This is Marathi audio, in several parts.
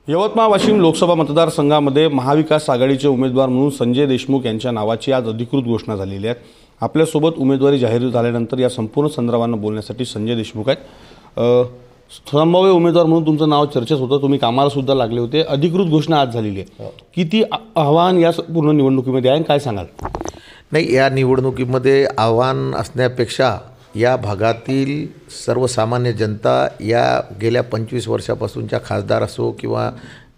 यवतमाळ वाशिम लोकसभा मतदारसंघामध्ये महाविकास आघाडीचे उमेदवार म्हणून संजय देशमुख यांच्या नावाची आज अधिकृत घोषणा झालेली आहे। आपल्यासोबत उमेदवारी जाहीर झाल्यानंतर या संपूर्ण संदर्भाने बोलण्यासाठी संजय देशमुख आहेत। संभाव्य उमेदवार म्हणून तुमचं नाव चर्चेत होतं, तुम्ही कामाला सुद्धा लागले होते। अधिकृत घोषणा आज झालेली आहे, किती आव्हान या पूर्ण निवडणुकीमध्ये आहे काय सांगाल? नाही, या निवडणुकीमध्ये आव्हान असण्यापेक्षा या भागातील सर्वसामान्य जनता या गेल्या 25 वर्षापासूनच्या खासदार असो किंवा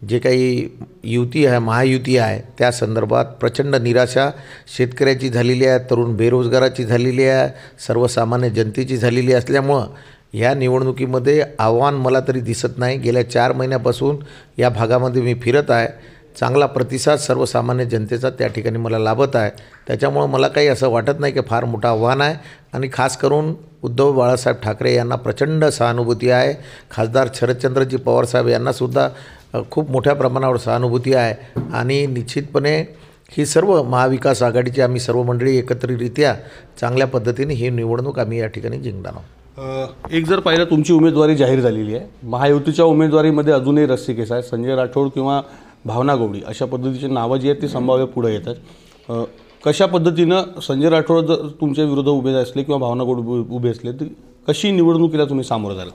जे काही युती आहे, महायुती आहे, त्या संदर्भात प्रचंड निराशा शेतकऱ्याची झालेली आहे, तरुण बेरोजगाराची झालेली आहे, सर्वसामान्य जनतेची झालेली असल्यामुळं ह्या निवडणुकीमध्ये आव्हान मला तरी दिसत नाही। गेल्या 4 महिन्यापासून या भागामध्ये मी फिरत आहे, चांगला प्रतिसाद सर्वसामान्य जनतेचा त्या ठिकाणी मला लाभत आहे। त्याच्यामुळे मला काही असं वाटत नाही की फार मोठं आव्हान आहे आणि खास करून उद्धव बाळासाहेब ठाकरे यांना प्रचंड सहानुभूती आहे। खासदार शरदचंद्रजी पवार साहेब यांनासुद्धा खूप मोठ्या प्रमाणावर सहानुभूती आहे आणि निश्चितपणे ही सर्व महाविकास आघाडीची आम्ही सर्व मंडळी एकत्रितरित्या चांगल्या पद्धतीने ही निवडणूक आम्ही या ठिकाणी जिंकणार आहोत। एक जर पाहिलं तुमची उमेदवारी जाहीर झालेली आहे, महायुतीच्या उमेदवारीमध्ये अजूनही रस्सीखेच आहे। संजय राठोड किंवा भावना गवळी अशा पद्धतीची नावं जी आहेत ती संभाव्य पुढे येतात। कशा पद्धतीनं संजय राठोड जर तुमच्या विरुद्ध उभे असले किंवा भावना गवळी उभे असले तर कशी निवडणुकीला तुम्ही सामोरं जाल?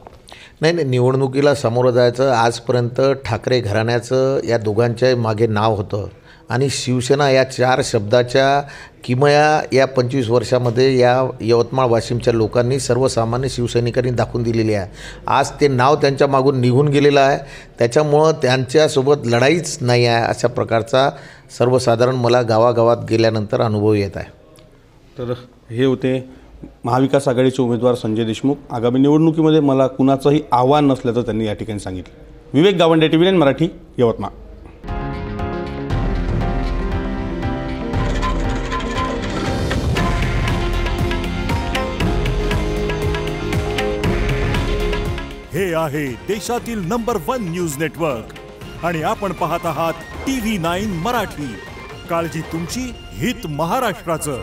नाही, निवडणुकीला सामोरं जायचं आजपर्यंत ठाकरे घराण्याचं या दोघांच्या मागे नाव होतं आणि शिवसेना या 4 शब्दाच्या किमया या 25 वर्षामध्ये या यवतमाळ वाशिमच्या लोकांनी सर्वसामान्य शिवसैनिकांनी दाखवून दिलेली आहे। आज ते नाव त्यांच्या मागून निघून गेलेलं आहे, त्याच्यामुळं त्यांच्यासोबत लढाईच नाही आहे अशा प्रकारचा सर्वसाधारण मला गावागावात गेल्यानंतर अनुभव येत आहे। तर हे होते महाविकास आघाडीचे उमेदवार संजय देशमुख। आगामी निवडणुकीमध्ये मला कुणाचंही आव्हान नसल्याचं त्यांनी या ठिकाणी सांगितलं। विवेक गावंडे, TV9 मराठी, यवतमाळ। हे आहे देशातील नंबर 1 न्यूज नेटवर्क आणि आपण पाहत आहात TV9 मराठी। काळजी तुमची, हित महाराष्ट्राचं।